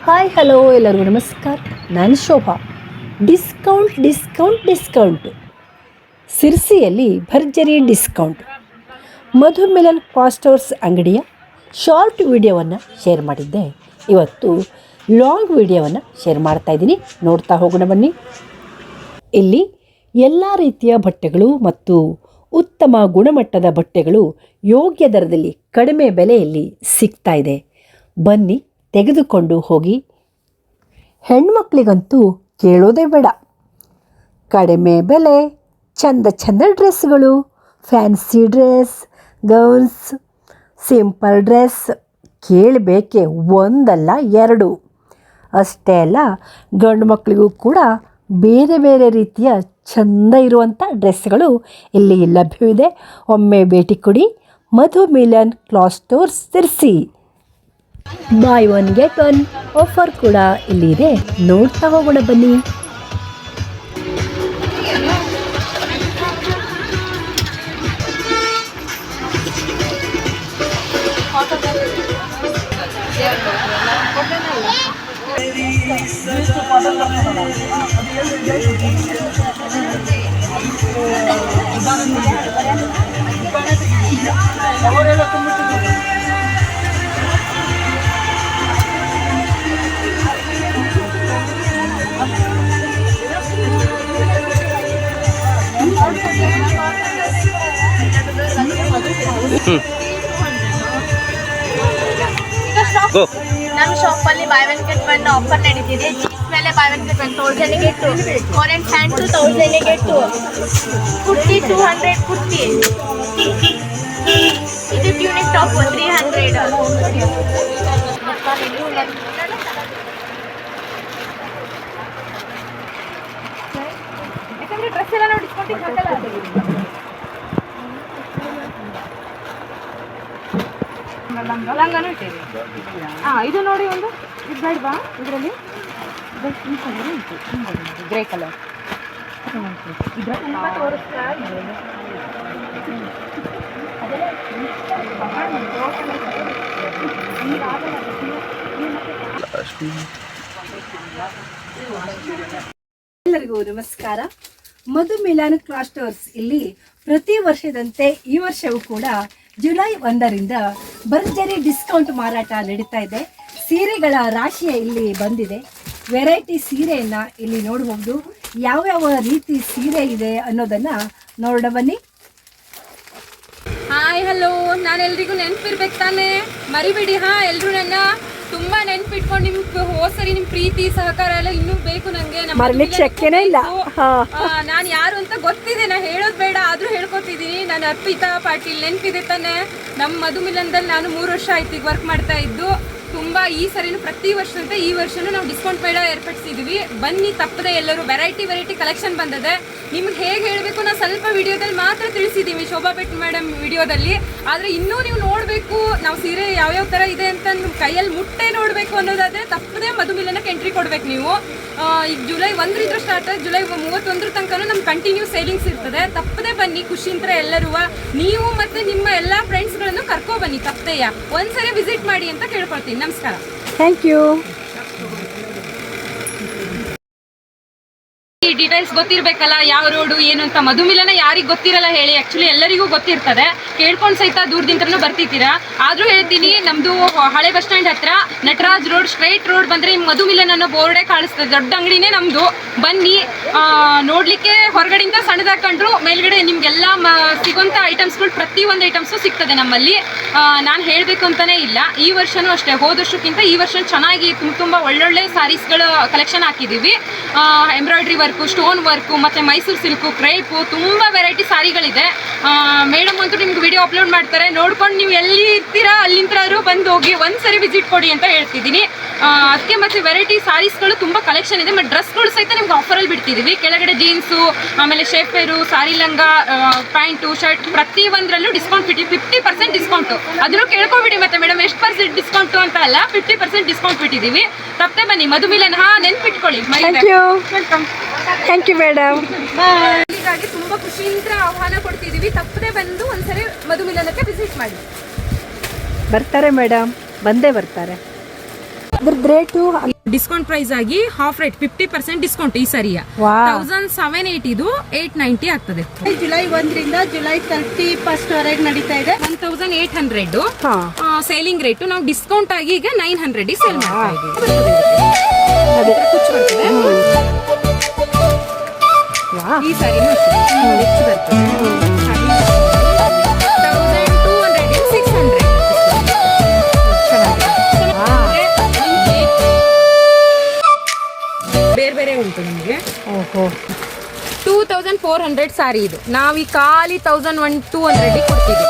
Hi hello ಎಲ್ಲರಿಗೂ ನಮಸ್ಕಾರ. ನಾನು ಶೋಭಾ. ಡಿಸ್ಕೌಂಟ್ ಸಿರ್ಸಿಯಲ್ಲಿ ಭರ್ಜರಿ ಡಿಸ್ಕೌಂಟ್. ಮಧು ಮಿಲನ್ ಕ್ಲಾತ್ ಸ್ಟೋರ್ಸ್ ಅಂಗಡಿಯ ಶಾರ್ಟ್ ವಿಡಿಯೋವನ್ನು ಶೇರ್ ಮಾಡಿದ್ದೆ. ಇವತ್ತು ಲಾಂಗ್ ವಿಡಿಯೋವನ್ನು ಶೇರ್ ಮಾಡ್ತಾಯಿದ್ದೀನಿ, ನೋಡ್ತಾ ಹೋಗೋಣ ಬನ್ನಿ. ಇಲ್ಲಿ ಎಲ್ಲ ರೀತಿಯ ಬಟ್ಟೆಗಳು ಮತ್ತು ಉತ್ತಮ ಗುಣಮಟ್ಟದ ಬಟ್ಟೆಗಳು ಯೋಗ್ಯ ದರದಲ್ಲಿ ಕಡಿಮೆ ಬೆಲೆಯಲ್ಲಿ ಸಿಗ್ತಾ ಇದೆ. ಬನ್ನಿ ತೆಗೆದುಕೊಂಡು ಹೋಗಿ. ಹೆಣ್ಮಕ್ಳಿಗಂತೂ ಕೇಳೋದೇ ಬೇಡ. ಕಡಿಮೆ ಬೆಲೆ, ಚಂದ ಡ್ರೆಸ್ಗಳು, fancy dress, gowns, simple dress ಕೇಳಬೇಕೆ, ಒಂದಲ್ಲ ಎರಡು. ಅಷ್ಟೇ ಅಲ್ಲ, ಗಂಡು ಮಕ್ಕಳಿಗೂ ಕೂಡ ಬೇರೆ ಬೇರೆ ರೀತಿಯ ಚಂದ ಇರುವಂಥ ಡ್ರೆಸ್ಗಳು ಇಲ್ಲಿ ಲಭ್ಯವಿದೆ. ಒಮ್ಮೆ ಭೇಟಿ ಕೊಡಿ. Madhu Milan cloth stores Sirsi. Buy one get one offer ಕೂಡ ಇಲ್ಲಿ ಇದೆ, ನೋಡ್ತಾ ಹೋಗೋಣ ಬನ್ನಿ. ನಮ್ಮ ಶಾಪಲ್ಲಿ buy one get one offer ನಡೀತಿದೆ. ಜೀನ್ಸ್ ಮೇಲೆ ಬೈ ಒನ್ ಗೆಟ್ ಒನ್ 1000 ಗೆ 2, ಫಾರೆನ್ ಪ್ಯಾಂಟ್ 1000 ಗೆ 2, ಕುರ್ತಿ 200 ಕುರ್ತಿ, ಇದು ಟ್ಯೂನಿಕ್ ಟಾಪ್ 300. ಡ್ರೆಸ್ ಎಲ್ಲ ನಾವು ಡಿಸ್ಕೌಂಟಿಗೆ ಹಾಕಲ್ಲ. ಲಂಗನೂ ಇಟ್ಟಿರಿ. ಇದು ನೋಡಿ, ಒಂದು ಇದು ಬೇಡವಾ? ಇದರಲ್ಲಿ ಗ್ರೇ ಕಲರ್ ಎಲ್ಲರಿಗೂ ನಮಸ್ಕಾರ. ಮಧು ಮಿಲನ್ ಕ್ಲಾತ್ ಸ್ಟೋರ್ಸ್ ಇಲ್ಲಿ ಪ್ರತಿ ವರ್ಷದಂತೆ ಈ ವರ್ಷವೂ ಕೂಡ ಜುಲೈ 1ರಿಂದ ಭರ್ಜರಿ ಡಿಸ್ಕೌಂಟ್ ಮಾರಾಟ ನಡೀತಾ ಇದೆ. ಸೀರೆಗಳ ರಾಶಿಯ ಇಲ್ಲಿ ಬಂದಿದೆ. ವೆರೈಟಿ ಸೀರೆಯನ್ನು ಇಲ್ಲಿ ನೋಡಬಹುದು. ಯಾವ್ಯಾವ ರೀತಿ ಸೀರೆ ಇದೆ ಅನ್ನೋದನ್ನು ನೋಡೋಣ ಬನ್ನಿ. ಹಾಯ್ ಹಲೋ, ನಾನು ಎಲ್ರಿಗೂ ನೆನಪಿರ್ಬೇಕು ತಾನೆ, ಮರಿಬೇಡಿ. ಎಲ್ಲರೂ ನನ್ನ ತುಂಬಾ ನೆನ್ಪಿಟ್ಕೊಂಡು ನಿಮ್ಗೆ ಹೋದ್ಸರಿ ನಿಮ್ ಪ್ರೀತಿ ಸಹಕಾರ ಎಲ್ಲ ಇನ್ನೂ ಬೇಕು ನಂಗೆ. ನಾನು ಯಾರು ಅಂತ ಗೊತ್ತಿದೆ, ನಾ ಹೇಳೋದು ಬೇಡ, ಆದ್ರೂ ಹೇಳ್ಕೊತಿದ್ದೀನಿ. ನಾನು ಅರ್ಪಿತಾ ಪಾಟೀಲ್, ನೆನಪಿದೆ ತಾನೆ? ನಮ್ಮ ಮಧು ಮಿಲನ್ದಲ್ಲಿ ನಾನು 3 ವರ್ಷ ಆಯ್ತು ಈಗ ವರ್ಕ್ ಮಾಡ್ತಾ ಇದ್ದು. ತುಂಬಾ ಈ ಸರಿನೂ ಪ್ರತಿ ವರ್ಷದಂತೆ ಈ ವರ್ಷನೂ ನಾವು ಡಿಸ್ಕೌಂಟ್ ಮೇಳ ಏರ್ಪಡಿಸಿದ್ವಿ. ಬನ್ನಿ ತಪ್ಪದೆ ಎಲ್ಲರೂ. ವೆರೈಟಿ ಕಲೆಕ್ಷನ್ ಬಂದಿದೆ. ನಿಮ್ಗೆ ಹೇಗೆ ಹೇಳಬೇಕು ನಾವು ಸ್ವಲ್ಪ ವಿಡಿಯೋದಲ್ಲಿ ಮಾತ್ರ ತಿಳಿಸಿದ್ದೀವಿ, ಶೋಭಾ ಭಟ್ ಮೇಡಮ್ ವಿಡಿಯೋದಲ್ಲಿ. ಆದರೆ ಇನ್ನೂ ನೀವು ನೋಡಬೇಕು ನಾವು ಸೀರೆ ಯಾವ್ಯಾವ ಥರ ಇದೆ ಅಂತ ನಿಮ್ಮ ಕೈಯಲ್ಲಿ ಮುಟ್ಟೆ ನೋಡಬೇಕು ಅನ್ನೋದಾದರೆ ತಪ್ಪದೆ ಮಧು ಮಿಲನಕ್ಕೆ ಎಂಟ್ರಿ ಕೊಡ್ಬೇಕು ನೀವು. ಈಗ ಜುಲೈ 1ರಿಂದ ಸ್ಟಾರ್ಟ್, ಜುಲೈ 31 ತನಕ ನಮ್ಮ ಕಂಟಿನ್ಯೂ ಸೇಲಿಂಗ್ಸ್ ಇರ್ತದೆ. ತಪ್ಪದೆ ಬನ್ನಿ, ಖುಷಿಯಿಂದ ಎಲ್ಲರೂ. ನೀವು ಮತ್ತು ನಿಮ್ಮ ಎಲ್ಲ ಫ್ರೆಂಡ್ಸ್ಗಳನ್ನು ಕರ್ಕೊಬನ್ನಿ, ತಪ್ಪದೆಯ ಒಂದ್ಸರಿ ವಿಸಿಟ್ ಮಾಡಿ ಅಂತ ಕೇಳ್ಕೊಳ್ತೀನಿ. ನಮಸ್ಕಾರ, ಥ್ಯಾಂಕ್ ಯು. ಡೀಟೇಲ್ಸ್ ಗೊತ್ತಿರಬೇಕಲ್ಲ, ಯಾವ ರೋಡು ಏನು ಅಂತ. ಮಧು ಮಿಲನ ಯಾರಿಗೆ ಗೊತ್ತಿರಲ್ಲ ಹೇಳಿ? ಆ್ಯಕ್ಚುಲಿ ಎಲ್ಲರಿಗೂ ಗೊತ್ತಿರ್ತದೆ, ಕೇಳ್ಕೊಂಡು ಸಹಿತ ದೂರದಿಂದನೂ ಬರ್ತಿದ್ದೀರಾ. ಆದರೂ ಹೇಳ್ತೀನಿ, ನಮ್ಮದು ಹಳೆ ಬಸ್ ಸ್ಟ್ಯಾಂಡ್ ಹತ್ರ ನಟರಾಜ್ ರೋಡ್, ಸ್ಟ್ರೈಟ್ ರೋಡ್ ಬಂದರೆ ಮಧು ಮಿಲನ್ ಅನ್ನೋ ಬೋರ್ಡೇ ಕಾಣಿಸ್ತದೆ. ದೊಡ್ಡ ಅಂಗಡಿನೇ ನಮ್ಮದು. ಬನ್ನಿ, ನೋಡಲಿಕ್ಕೆ ಹೊರಗಡೆಯಿಂದ ಸಣ್ಣದಾಕೊಂಡ್ರು ಮೇಲ್ಗಡೆ ನಿಮಗೆಲ್ಲ ಸಿಗೋಂಥ ಐಟಮ್ಸ್ಗಳು, ಪ್ರತಿಯೊಂದು ಐಟಮ್ಸು ಸಿಗ್ತದೆ ನಮ್ಮಲ್ಲಿ. ನಾನು ಹೇಳಬೇಕು ಅಂತಲೇ ಇಲ್ಲ, ಈ ವರ್ಷವೂ ಅಷ್ಟೇ, ಹೋದ ವರ್ಷಕ್ಕಿಂತ ಈ ವರ್ಷ ಚೆನ್ನಾಗಿ ತುಂಬ ಒಳ್ಳೊಳ್ಳೆ ಸ್ಯಾರೀಸ್ಗಳ ಕಲೆಕ್ಷನ್ ಹಾಕಿದ್ದೀವಿ. ಎಂಬ್ರಾಯ್ಡ್ರಿ ವರ್ಕು, ಸ್ಟೋನ್ ವರ್ಕು, ಮತ್ತು ಮೈಸೂರು ಸಿಲ್ಕು, ಕ್ರೇಪು, ತುಂಬ ವೆರೈಟಿ ಸಾರಿಗಳಿದೆ. ಮೇಡಮ್ ಅಂತೂ ನಿಮ್ಗೆ ವಿಡಿಯೋ ಅಪ್ಲೋಡ್ ಮಾಡ್ತಾರೆ, ನೋಡ್ಕೊಂಡು ನೀವು ಎಲ್ಲಿ ಇರ್ತೀರಾ ಅಲ್ಲಿಂದ್ರಾದ್ರೂ ಬಂದು ಹೋಗಿ ಒಂದ್ಸರಿ ವಿಸಿಟ್ ಕೊಡಿ ಅಂತ ಹೇಳ್ತಿದ್ದೀನಿ. ಅದಕ್ಕೆ ಮತ್ತು ವೆರೈಟಿ ಸಾರೀಸ್ಗಳು ತುಂಬ ಕಲೆಕ್ಷನ್ ಇದೆ. ಮತ್ತು ಡ್ರೆಸ್ಗಳು ಸಹಿತ ನಿಮ್ಗೆ ಆಫರಲ್ಲಿ ಬಿಡ್ತಿದ್ದೀವಿ. ಕೆಳಗಡೆ ಜೀನ್ಸು, ಆಮೇಲೆ ಶೇಪೇರು, ಸಾರಿ ಲಂಗ, ಪ್ಯಾಂಟು, ಶರ್ಟ್ ಪ್ರತಿಯೊಂದರಲ್ಲೂ ಡಿಸ್ಕೌಂಟ್ 50% ಡಿಸ್ಕೌಂಟು. ಅದನ್ನು ಕೇಳ್ಕೊಬಿಡಿ. ಮತ್ತು ಮೇಡಮ್ ಎಷ್ಟು % ಡಿಸ್ಕೌಂಟು ಅಂತ ಅಲ್ಲ, 50% ಡಿಸ್ಕೌಂಟ್ ಬಿಟ್ಟಿದ್ದೀವಿ. ತಪ್ಪದೆ ಬನ್ನಿ. ಮಧು ಮಿಲನ್ ನೆನ್ಪಿಟ್ಕೊಳ್ಳಿ. Thank you madam. ಹೀಗಾಗಿ ತುಂಬ ಖುಷಿಯಿಂದ ಆಹ್ವಾನ ಕೊಡ್ತಿದ್ದೀವಿ. ತಪ್ಪದೆ ಬಂದು ಒಂದ್ಸರಿ ಮಧು ಮಿಲನಕ್ಕೆ ವಿಸಿಟ್ ಮಾಡಿ. ಬರ್ತಾರೆ ಮೇಡಮ್, ಬಂದೇ ಬರ್ತಾರೆ. ಅದ್ರದ್ದು ರೇಟು ಡಿಸ್ಕೌಂಟ್ ಪ್ರೈಸ್ ಆಗಿ ಹಾಫ್ ರೇಟ್ 50% ಡಿಸ್ಕೌಂಟ್ ಈ ಸರಿಯ Wow. 1780 ಇದು 890 ಆಗ್ತದೆ. ಜುಲೈ 1ರಿಂದ ಜುಲೈ 31st ವರೆಗೆ ನಡೀತಾ ಇದೆ. 1800 ಹಾ. ಸೇಲಿಂಗ್ ರೇಟ್ ನಾವು ಡಿಸ್ಕೌಂಟ್ ಆಗಿ ಈಗ 900 ಸೇಲ್ ಮಾಡ್ತಾ ಇದ್ದೀವಿ. ಅದೇ. ಕುಚ್ಚು ಬರ್ತದೆ. ವಾ. ಈ ಸಾರಿ ಹೆಚ್ಚು ಬರ್ತದೆ. 1200 600 ಬೇರೆ ಬೇರೆ ಉಂಟು ನಿಮಗೆ. ಓಹೋ. 2400 ಸಾರಿ ಇದು ನಾವು ಖಾಲಿ 1200 ಕೊಡ್ತೀವಿ.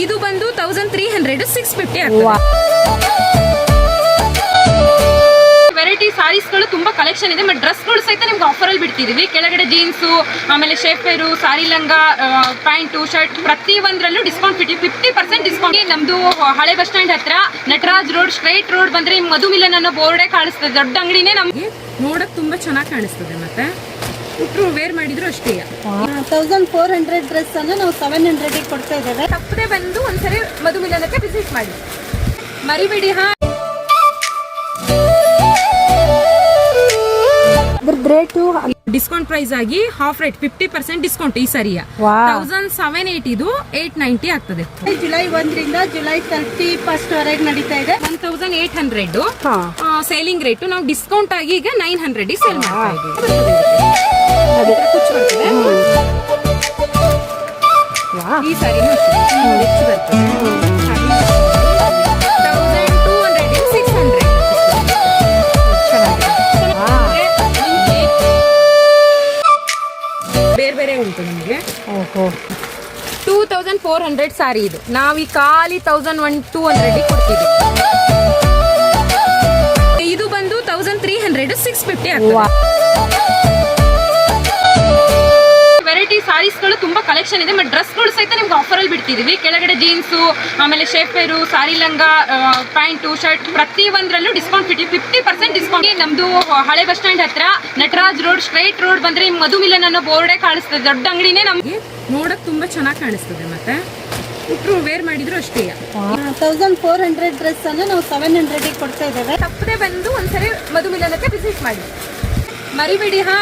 ಇದು ಬಂದು 1300 650 ವಾ. ವೆರೈಟಿ ಸಾರೀಸ್ಗಳು ತುಂಬಾ ಕಲೆಕ್ಷನ್ ಇದೆ. ಮತ್ತೆ ಡ್ರೆಸ್ಗಳು ಸಹಿತ ನಿಮ್ಗೆ ಆಫರ್ ಅಲ್ಲಿ ಬಿಡ್ತಿದೀವಿ. ಕೆಳಗಡೆ ಜೀನ್ಸು, ಆಮೇಲೆ ಶೇಫೇರು, ಸಾರಿ ಲಂಗ, ಪ್ಯಾಂಟು, ಶರ್ಟ್ ಪ್ರತಿ ಒಂದ್ರಲ್ಲೂ ಡಿಸ್ಕೌಂಟ್ 50% ಡಿಸ್ಕೌಂಟ್. ನಮ್ದು ಹಳೆ ಬಸ್ ಸ್ಟ್ಯಾಂಡ್ ಹತ್ರ ನಟರಾಜ್ ರೋಡ್ ಸ್ಟ್ರೈಟ್ ರೋಡ್ ಬಂದ್ರೆ ಮಧು ಮಿಲನ್ ಅನ್ನೋ ಬೋರ್ಡೇ ಕಾಣಿಸ್ತದೆ. ದೊಡ್ಡ ಅಂಗಡಿನೇ ನಮ್ಗೆ ನೋಡಕ್ ತುಂಬಾ ಚೆನ್ನಾಗಿ ಕಾಣಿಸ್ತದೆ. ಮತ್ತೆ ಉಟ್ರು ವೇರ್ ಮಾಡಿದ್ರು ಅಷ್ಟೇ. 1400 ಡ್ರೆಸ್ ಅನ್ನು ನಾವು 700 ಕೊಡ್ತಾ ಇದ್ದೇವೆ. ತಪ್ಪದೆ ಬಂದು ಒಂದ್ಸರಿ ಮಧು ಮಿಲನಕ್ಕೆ ವಿಸಿಟ್ ಮಾಡಿ, ಮರಿಬೇಡಿ. ಹಾ, ಇದ್ರದ್ದು ರೇಟು ಡಿಸ್ಕೌಂಟ್ ಪ್ರೈಸ್ ಆಗಿ ಹಾಫ್ ರೇಟ್ 50% ಡಿಸ್ಕೌಂಟ್ ಈ ಸರಿಯ Wow. 1780 ಇದು 890 ಆಗ್ತದೆ. ಜುಲೈ 1ರಿಂದ ಜುಲೈ 31st ವರೆಗೆ ನಡೀತಾ ಇದೆ. 1800 ಹಾ. ಸೇಲಿಂಗ್ ರೇಟ್ ನಾವು ಡಿಸ್ಕೌಂಟ್ ಆಗಿ ಈಗ 900 ಸೇಲ್ ಮಾಡ್ತಾ ಇದ್ದೀವಿ. ಅದೇ. ಕುಚ್ಚು ಬರ್ತದೆ. ವಾ. ಈ ಸಾರಿ ಹೆಚ್ಚು ಬರ್ತದೆ. 1200 600 ಬೇರೆ ಬೇರೆ ಉಂಟು ನಿಮಗೆ. ಓಹೋ. 2400 ಸಾರಿ ಇದು ನಾವು ಖಾಲಿ 1200 ಕೊಡ್ತೀವಿ. ಇದು ಬಂದು 1300 650 ವಾ. ಆಗ್ತದೆ. ವೆರೈಟಿ ಸಾರೀಸ್ಗಳು ತುಂಬಾ ಕಲೆಕ್ಷನ್ ಇದೆ. ಮತ್ತೆ ಡ್ರೆಸ್ಗಳು ಸಹಿತ ನಿಮ್ಗೆ ಆಫರ್ ಅಲ್ಲಿ ಬಿಡ್ತಿದೀವಿ. ಕೆಳಗಡೆ ಜೀನ್ಸು, ಆಮೇಲೆ ಶೇಫೇರು, ಸಾರಿ ಲಂಗ, ಪ್ಯಾಂಟು, ಶರ್ಟ್ ಪ್ರತಿ ಒಂದ್ರಲ್ಲೂ ಡಿಸ್ಕೌಂಟ್ 50% ಡಿಸ್ಕೌಂಟ್. ನಮ್ದು ಹಳೆ ಬಸ್ ಸ್ಟ್ಯಾಂಡ್ ಹತ್ರ ನಟರಾಜ್ ರೋಡ್ ಸ್ಟ್ರೈಟ್ ರೋಡ್ ಬಂದ್ರೆ ಮಧು ಮಿಲನ್ ಅನ್ನೋ ಬೋರ್ಡೇ ಕಾಣಿಸ್ತದೆ. ದೊಡ್ಡ ಅಂಗಡಿನೇ ನಮ್ಗೆ ನೋಡಕ್ ತುಂಬಾ ಚೆನ್ನಾಗಿ ಕಾಣಿಸ್ತದೆ. ಮತ್ತೆ ಉಟ್ರು ವೇರ್ ಮಾಡಿದ್ರು ಅಷ್ಟೇ. 1400 ಡ್ರೆಸ್ ಅನ್ನು ನಾವು 700 ಕೊಡ್ತಾ ಇದ್ದೇವೆ. ತಪ್ಪದೆ ಬಂದು ಒಂದ್ಸರಿ ಮಧು ಮಿಲನಕ್ಕೆ ವಿಸಿಟ್ ಮಾಡಿ, ಮರಿಬೇಡಿ. ಹಾ,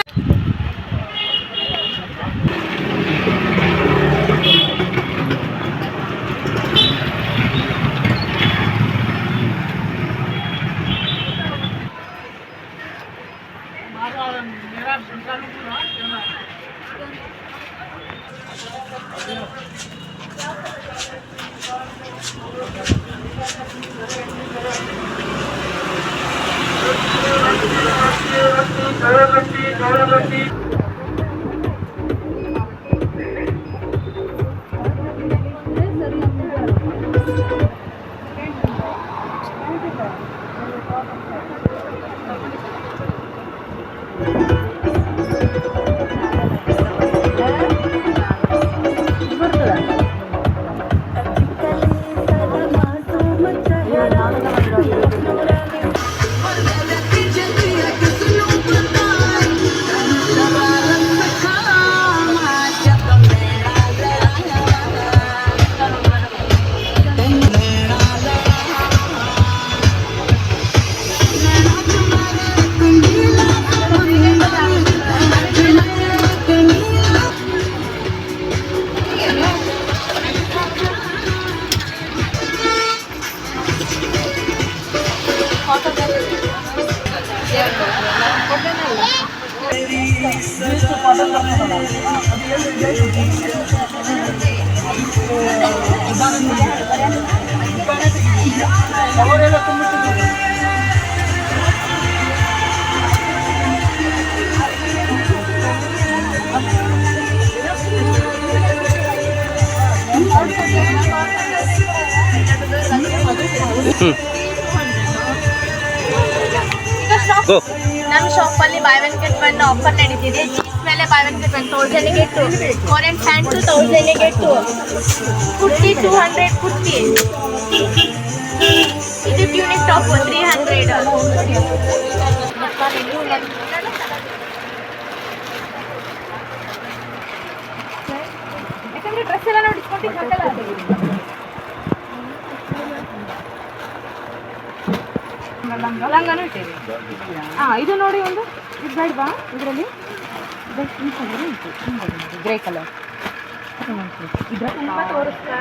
ನಮ್ಮ ಶಾಪ್ ಅಲ್ಲಿ by one get one offer ನಡೀತಿದೆ. ಜೀನ್ಸ್ ಮೇಲೆ ಬೈ ಒನ್ ಗೆಟ್ 1000 ಗೆ 2, ಫಾರೆನ್ ಪ್ಯಾಂಟ್ 1000 ಗೆ 2, ಕುರ್ತಿ 200 ಕುರ್ತಿ, ಇದು ಟ್ಯೂನಿಕ್ ಟಾಪ್ 300. ಯಾಕಂದ್ರೆ ಡ್ರೆಸ್ ಎಲ್ಲ ನಾವು ಡಿಸ್ಕೌಂಟಿಗೆ ಹಾಕಲ್ಲ. ಲಂಗನೂ ಇಟ್ಟಿರಿ. ಇದು ನೋಡಿ ಒಂದು ಇದು ಬೇಡವಾ ಇದರಲ್ಲಿ ಗ್ರೇ ಕಲರ್ ಇದ್ರ ತುಂಬ ತೋರಿಸ್ತಾ